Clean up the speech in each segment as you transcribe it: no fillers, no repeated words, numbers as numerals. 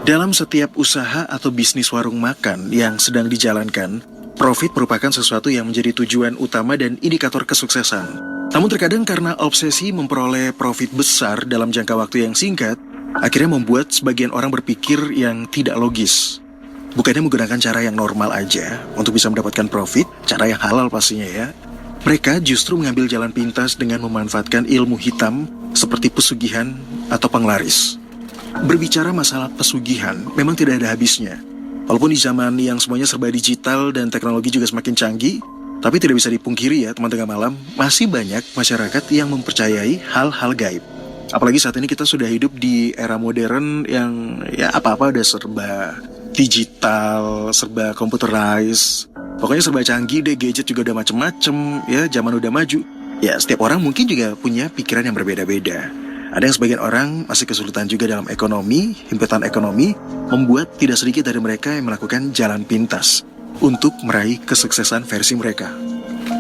Dalam setiap usaha atau bisnis warung makan yang sedang dijalankan, profit merupakan sesuatu yang menjadi tujuan utama dan indikator kesuksesan. Namun terkadang karena obsesi memperoleh profit besar dalam jangka waktu yang singkat, akhirnya membuat sebagian orang berpikir yang tidak logis. Bukannya menggunakan cara yang normal aja untuk bisa mendapatkan profit, cara yang halal pastinya ya. Mereka justru mengambil jalan pintas dengan memanfaatkan ilmu hitam seperti pesugihan atau penglaris. Berbicara masalah pesugihan memang tidak ada habisnya. Walaupun di zaman yang semuanya serba digital dan teknologi juga semakin canggih, tapi tidak bisa dipungkiri ya teman tengah malam, masih banyak masyarakat yang mempercayai hal-hal gaib. Apalagi saat ini kita sudah hidup di era modern yang ya apa-apa udah serba digital, serba computerized. Pokoknya serba canggih deh, gadget juga udah macem-macem, ya zaman udah maju. Ya setiap orang mungkin juga punya pikiran yang berbeda-beda. Ada yang sebagian orang masih kesulitan juga dalam ekonomi, himpitan ekonomi, membuat tidak sedikit dari mereka yang melakukan jalan pintas untuk meraih kesuksesan versi mereka.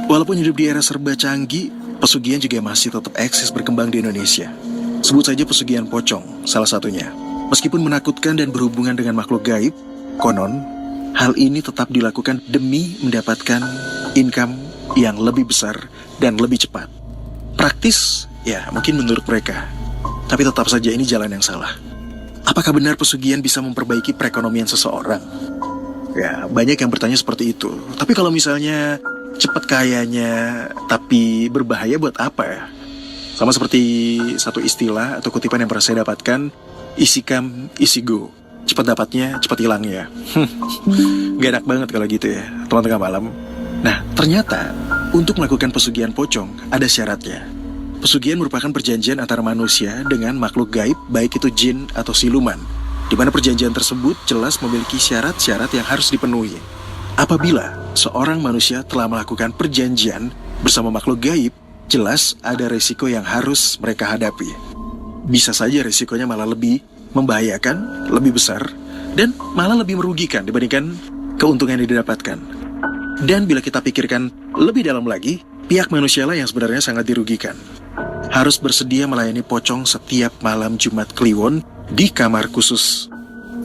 Walaupun hidup di era serba canggih, pesugihan juga masih tetap eksis berkembang di Indonesia. Sebut saja pesugihan pocong, salah satunya. Meskipun menakutkan dan berhubungan dengan makhluk gaib, konon, hal ini tetap dilakukan demi mendapatkan income yang lebih besar dan lebih cepat. Praktis, ya mungkin menurut mereka. Tapi tetap saja ini jalan yang salah. Apakah benar pesugihan bisa memperbaiki perekonomian seseorang? Ya, banyak yang bertanya seperti itu. Tapi kalau misalnya cepat kayanya, tapi berbahaya buat apa ya? Sama seperti satu istilah atau kutipan yang pernah saya dapatkan, easy come, easy go. Cepat dapatnya, cepat hilangnya. Gak enak banget kalau gitu ya, teman tengah malam. Nah, ternyata untuk melakukan pesugihan pocong ada syaratnya. Pesugihan merupakan perjanjian antara manusia dengan makhluk gaib, baik itu jin atau siluman, di mana perjanjian tersebut jelas memiliki syarat-syarat yang harus dipenuhi. Apabila seorang manusia telah melakukan perjanjian bersama makhluk gaib, jelas ada resiko yang harus mereka hadapi. Bisa saja resikonya malah lebih membahayakan, lebih besar, dan malah lebih merugikan dibandingkan keuntungan yang didapatkan. Dan bila kita pikirkan lebih dalam lagi, pihak manusialah yang sebenarnya sangat dirugikan. Harus bersedia melayani pocong setiap malam Jumat Kliwon di kamar khusus.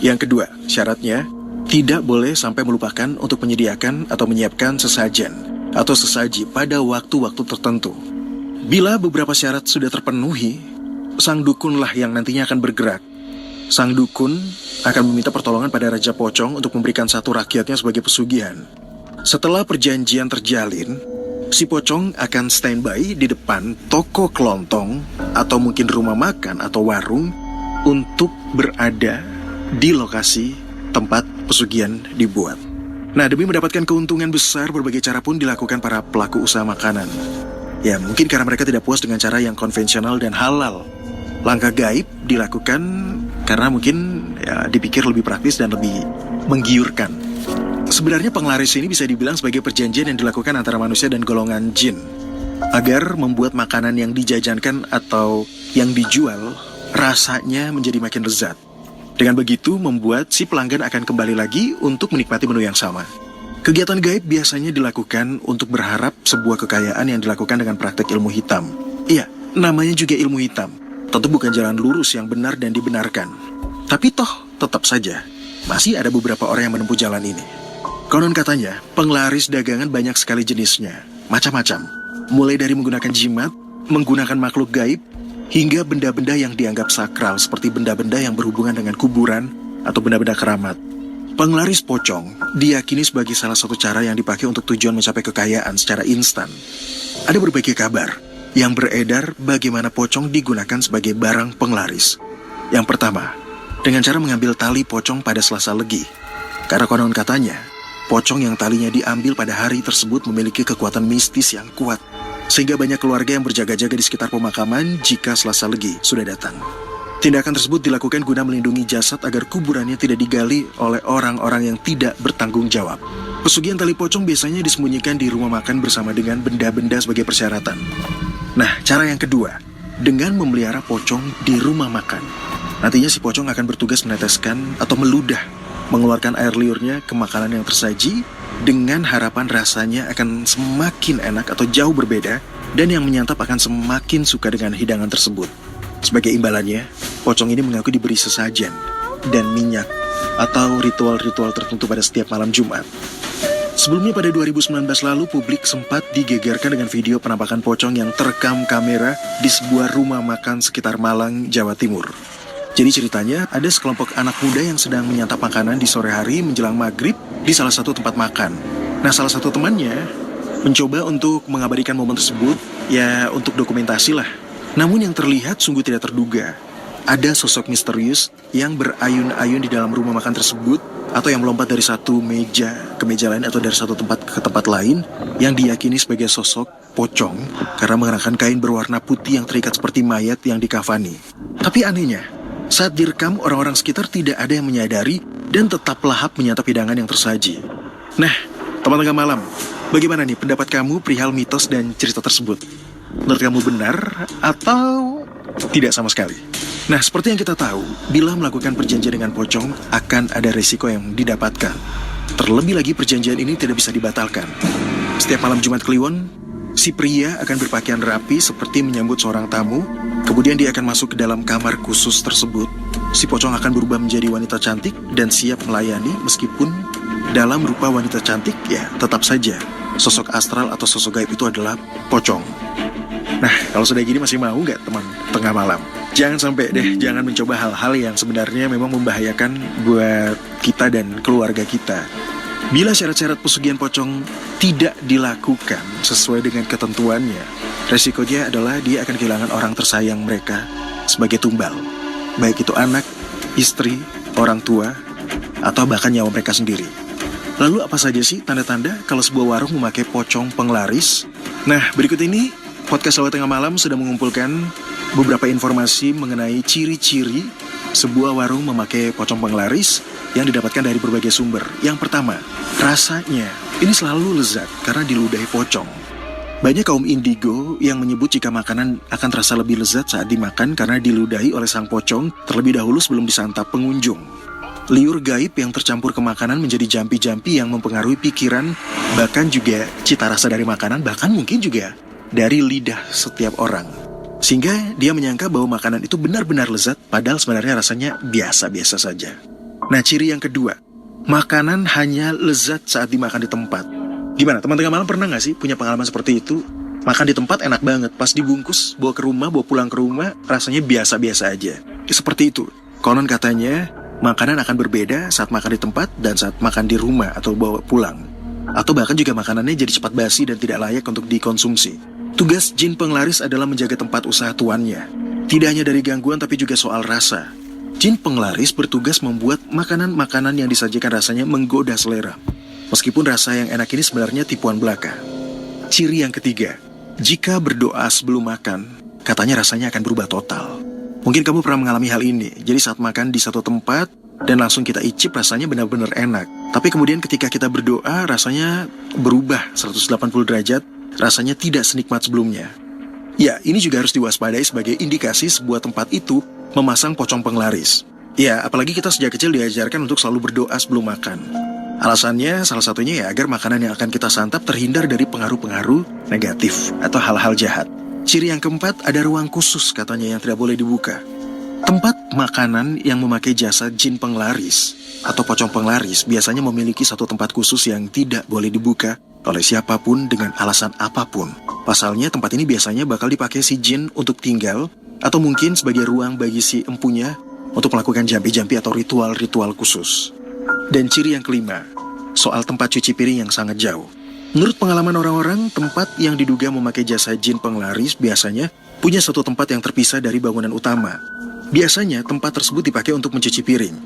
Yang kedua, syaratnya tidak boleh sampai melupakan untuk menyediakan atau menyiapkan sesajen atau sesaji pada waktu-waktu tertentu. Bila beberapa syarat sudah terpenuhi, sang dukunlah yang nantinya akan bergerak. Sang dukun akan meminta pertolongan pada Raja Pocong untuk memberikan satu rakyatnya sebagai pesugihan. Setelah perjanjian terjalin, si pocong akan standby di depan toko kelontong atau mungkin rumah makan atau warung untuk berada di lokasi tempat pesugihan dibuat. Nah, demi mendapatkan keuntungan besar, berbagai cara pun dilakukan para pelaku usaha makanan. Ya, mungkin karena mereka tidak puas dengan cara yang konvensional dan halal. Langkah gaib dilakukan karena mungkin ya dipikir lebih praktis dan lebih menggiurkan. Sebenarnya penglaris ini bisa dibilang sebagai perjanjian yang dilakukan antara manusia dan golongan jin agar membuat makanan yang dijajankan atau yang dijual rasanya menjadi makin lezat. Dengan begitu membuat si pelanggan akan kembali lagi untuk menikmati menu yang sama. Kegiatan gaib biasanya dilakukan untuk berharap sebuah kekayaan yang dilakukan dengan praktek ilmu hitam. Iya, namanya juga ilmu hitam. Tentu bukan jalan lurus yang benar dan dibenarkan. Tapi toh tetap saja masih ada beberapa orang yang menempuh jalan ini. Konon katanya, penglaris dagangan banyak sekali jenisnya, macam-macam. Mulai dari menggunakan jimat, menggunakan makhluk gaib, hingga benda-benda yang dianggap sakral seperti benda-benda yang berhubungan dengan kuburan atau benda-benda keramat. Penglaris pocong diyakini sebagai salah satu cara yang dipakai untuk tujuan mencapai kekayaan secara instan. Ada berbagai kabar yang beredar bagaimana pocong digunakan sebagai barang penglaris. Yang pertama, dengan cara mengambil tali pocong pada Selasa Legi. Karena konon katanya, pocong yang talinya diambil pada hari tersebut memiliki kekuatan mistis yang kuat, sehingga banyak keluarga yang berjaga-jaga di sekitar pemakaman jika Selasa Legi sudah datang. Tindakan tersebut dilakukan guna melindungi jasad agar kuburannya tidak digali oleh orang-orang yang tidak bertanggung jawab. Pesugihan tali pocong biasanya disembunyikan di rumah makan bersama dengan benda-benda sebagai persyaratan. Nah, cara yang kedua, dengan memelihara pocong di rumah makan. Nantinya si pocong akan bertugas meneteskan atau meludah, mengeluarkan air liurnya ke makanan yang tersaji dengan harapan rasanya akan semakin enak atau jauh berbeda dan yang menyantap akan semakin suka dengan hidangan tersebut. Sebagai imbalannya, pocong ini mengaku diberi sesajen, dan minyak, atau ritual-ritual tertentu pada setiap malam Jumat. Sebelumnya pada 2019 lalu, publik sempat digegerkan dengan video penampakan pocong yang terekam kamera di sebuah rumah makan sekitar Malang, Jawa Timur. Jadi ceritanya, ada sekelompok anak muda yang sedang menyantap makanan di sore hari menjelang maghrib di salah satu tempat makan. Nah, salah satu temannya mencoba untuk mengabadikan momen tersebut, ya untuk dokumentasi lah. Namun yang terlihat sungguh tidak terduga. Ada sosok misterius yang berayun-ayun di dalam rumah makan tersebut, atau yang melompat dari satu meja ke meja lain atau dari satu tempat ke tempat lain, yang diyakini sebagai sosok pocong karena mengenakan kain berwarna putih yang terikat seperti mayat yang dikafani. Tapi anehnya, saat direkam, orang-orang sekitar tidak ada yang menyadari dan tetap lahap menyantap hidangan yang tersaji. Nah, teman tengah malam, bagaimana nih pendapat kamu perihal mitos dan cerita tersebut? Menurut kamu benar atau tidak sama sekali? Nah, seperti yang kita tahu, bila melakukan perjanjian dengan pocong, akan ada risiko yang didapatkan. Terlebih lagi perjanjian ini tidak bisa dibatalkan. Setiap malam Jumat Kliwon, si pria akan berpakaian rapi seperti menyambut seorang tamu, kemudian dia akan masuk ke dalam kamar khusus tersebut. Si pocong akan berubah menjadi wanita cantik dan siap melayani meskipun dalam rupa wanita cantik, ya tetap saja sosok astral atau sosok gaib itu adalah pocong. Nah, kalau sudah gini masih mau nggak teman tengah malam? Jangan sampai deh, jangan mencoba hal-hal yang sebenarnya memang membahayakan buat kita dan keluarga kita. Bila syarat-syarat pesugihan pocong tidak dilakukan sesuai dengan ketentuannya, resikonya adalah dia akan kehilangan orang tersayang mereka sebagai tumbal. Baik itu anak, istri, orang tua, atau bahkan nyawa mereka sendiri. Lalu apa saja sih tanda-tanda kalau sebuah warung memakai pocong penglaris? Nah, berikut ini Podcast Selamat Tengah Malam sudah mengumpulkan beberapa informasi mengenai ciri-ciri sebuah warung memakai pocong penglaris yang didapatkan dari berbagai sumber. Yang pertama, rasanya ini selalu lezat karena diludahi pocong. Banyak kaum indigo yang menyebut jika makanan akan terasa lebih lezat saat dimakan karena diludahi oleh sang pocong terlebih dahulu sebelum disantap pengunjung. Liur gaib yang tercampur ke makanan menjadi jampi-jampi yang mempengaruhi pikiran, bahkan juga cita rasa dari makanan, bahkan mungkin juga dari lidah setiap orang. Sehingga dia menyangka bahwa makanan itu benar-benar lezat, padahal sebenarnya rasanya biasa-biasa saja. Nah, ciri yang kedua, makanan hanya lezat saat dimakan di tempat. Gimana, teman tengah malam pernah gak sih punya pengalaman seperti itu? Makan di tempat enak banget, pas dibungkus, bawa ke rumah, bawa pulang ke rumah, rasanya biasa-biasa aja. Seperti itu. Konon katanya, makanan akan berbeda saat makan di tempat dan saat makan di rumah atau bawa pulang. Atau bahkan juga makanannya jadi cepat basi dan tidak layak untuk dikonsumsi. Tugas jin penglaris adalah menjaga tempat usaha tuannya. Tidak hanya dari gangguan tapi juga soal rasa. Jin penglaris bertugas membuat makanan-makanan yang disajikan rasanya menggoda selera. Meskipun rasa yang enak ini sebenarnya tipuan belaka. Ciri yang ketiga, jika berdoa sebelum makan, katanya rasanya akan berubah total. Mungkin kamu pernah mengalami hal ini. Jadi saat makan di satu tempat dan langsung kita icip rasanya benar-benar enak. Tapi kemudian ketika kita berdoa rasanya berubah 180 derajat. Rasanya tidak senikmat sebelumnya. Ya, ini juga harus diwaspadai sebagai indikasi sebuah tempat itu memasang pocong penglaris. Ya, apalagi kita sejak kecil diajarkan untuk selalu berdoa sebelum makan. Alasannya salah satunya ya agar makanan yang akan kita santap terhindar dari pengaruh-pengaruh negatif atau hal-hal jahat. Ciri yang keempat, ada ruang khusus katanya yang tidak boleh dibuka. Tempat makanan yang memakai jasa jin penglaris atau pocong penglaris biasanya memiliki satu tempat khusus yang tidak boleh dibuka oleh siapapun dengan alasan apapun. Pasalnya tempat ini biasanya bakal dipakai si jin untuk tinggal atau mungkin sebagai ruang bagi si empunya untuk melakukan jampi-jampi atau ritual-ritual khusus. Dan ciri yang kelima, soal tempat cuci piring yang sangat jauh. Menurut pengalaman orang-orang, tempat yang diduga memakai jasa jin penglaris biasanya punya satu tempat yang terpisah dari bangunan utama. Biasanya tempat tersebut dipakai untuk mencuci piring.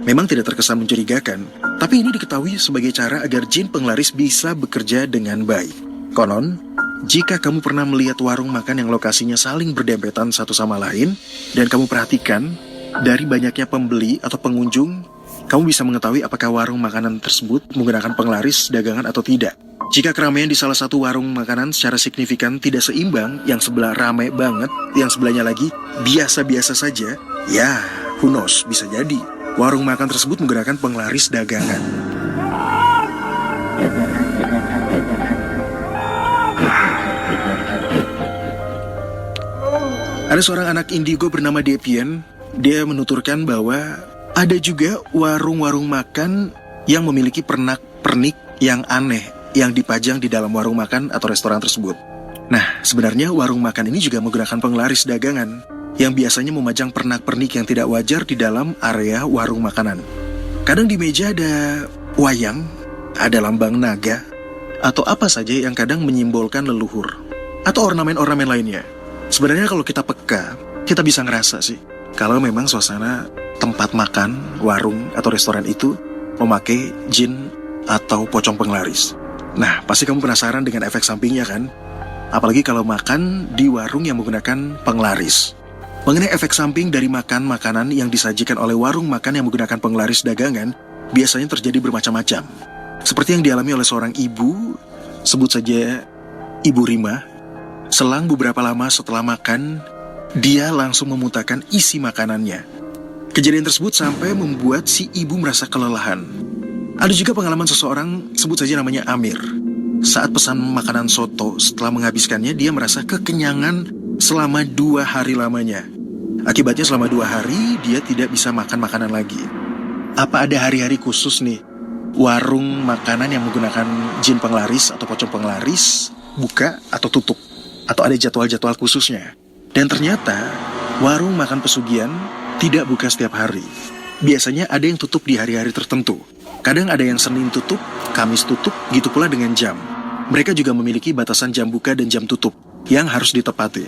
Memang tidak terkesan mencurigakan, tapi ini diketahui sebagai cara agar jin penglaris bisa bekerja dengan baik. Konon, jika kamu pernah melihat warung makan yang lokasinya saling berdempetan satu sama lain, dan kamu perhatikan dari banyaknya pembeli atau pengunjung, kamu bisa mengetahui apakah warung makanan tersebut menggunakan penglaris dagangan atau tidak. Jika keramaian di salah satu warung makanan secara signifikan tidak seimbang, yang sebelah ramai banget, yang sebelahnya lagi biasa-biasa saja, ya, who knows, bisa jadi warung makan tersebut menggunakan penglaris dagangan. Ada seorang anak indigo bernama Depian. Dia menuturkan bahwa Ada juga warung-warung makan yang memiliki pernak-pernik yang aneh yang dipajang di dalam warung makan atau restoran tersebut. Nah, sebenarnya warung makan ini juga menggunakan penglaris dagangan yang biasanya memajang pernak-pernik yang tidak wajar di dalam area warung makanan. Kadang di meja ada wayang, ada lambang naga, atau apa saja yang kadang menyimbolkan leluhur, atau ornamen-ornamen lainnya. Sebenarnya kalau kita peka, kita bisa ngerasa sih, kalau memang suasana tempat makan, warung, atau restoran itu memakai jin atau pocong penglaris. Nah, pasti kamu penasaran dengan efek sampingnya kan? Apalagi kalau makan di warung yang menggunakan penglaris. Mengenai efek samping dari makan makanan yang disajikan oleh warung makan yang menggunakan penglaris dagangan, biasanya terjadi bermacam-macam. Seperti yang dialami oleh seorang ibu, sebut saja Ibu Rima. Selang beberapa lama setelah makan, dia langsung memuntahkan isi makanannya. Kejadian tersebut sampai membuat si ibu merasa kelelahan. Ada juga pengalaman seseorang, sebut saja namanya Amir. Saat pesan makanan soto, setelah menghabiskannya, dia merasa kekenyangan selama 2 hari lamanya. Akibatnya selama 2 hari, dia tidak bisa makan makanan lagi. Apa ada hari-hari khusus nih, warung makanan yang menggunakan jin penglaris atau pocong penglaris buka atau tutup? Atau ada jadwal-jadwal khususnya? Dan ternyata, warung makan pesugihan tidak buka setiap hari. Biasanya ada yang tutup di hari-hari tertentu. Kadang ada yang Senin tutup, Kamis tutup, gitu pula dengan jam. Mereka juga memiliki batasan jam buka dan jam tutup yang harus ditepati.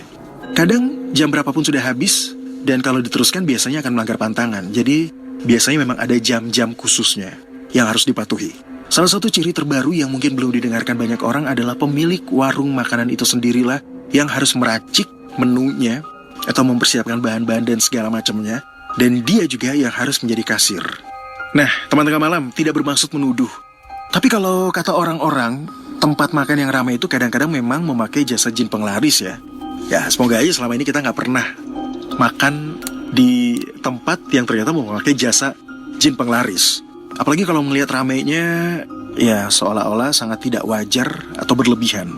Kadang jam berapapun sudah habis, dan kalau diteruskan biasanya akan melanggar pantangan. Jadi biasanya memang ada jam-jam khususnya yang harus dipatuhi. Salah satu ciri terbaru yang mungkin belum didengarkan banyak orang adalah pemilik warung makanan itu sendirilah yang harus meracik menunya atau mempersiapkan bahan-bahan dan segala macamnya, dan dia juga yang harus menjadi kasir. Nah, teman tengah malam tidak bermaksud menuduh. Tapi kalau kata orang-orang, tempat makan yang ramai itu kadang-kadang memang memakai jasa jin penglaris ya. Ya, semoga aja selama ini kita nggak pernah makan di tempat yang ternyata memakai jasa jin penglaris. Apalagi kalau melihat ramainya, ya seolah-olah sangat tidak wajar atau berlebihan.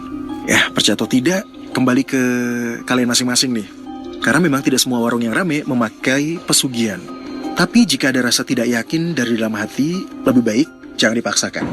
Ya, percaya atau tidak, kembali ke kalian masing-masing nih. Karena memang tidak semua warung yang ramai memakai pesugihan. Tapi jika ada rasa tidak yakin dari dalam hati, lebih baik jangan dipaksakan.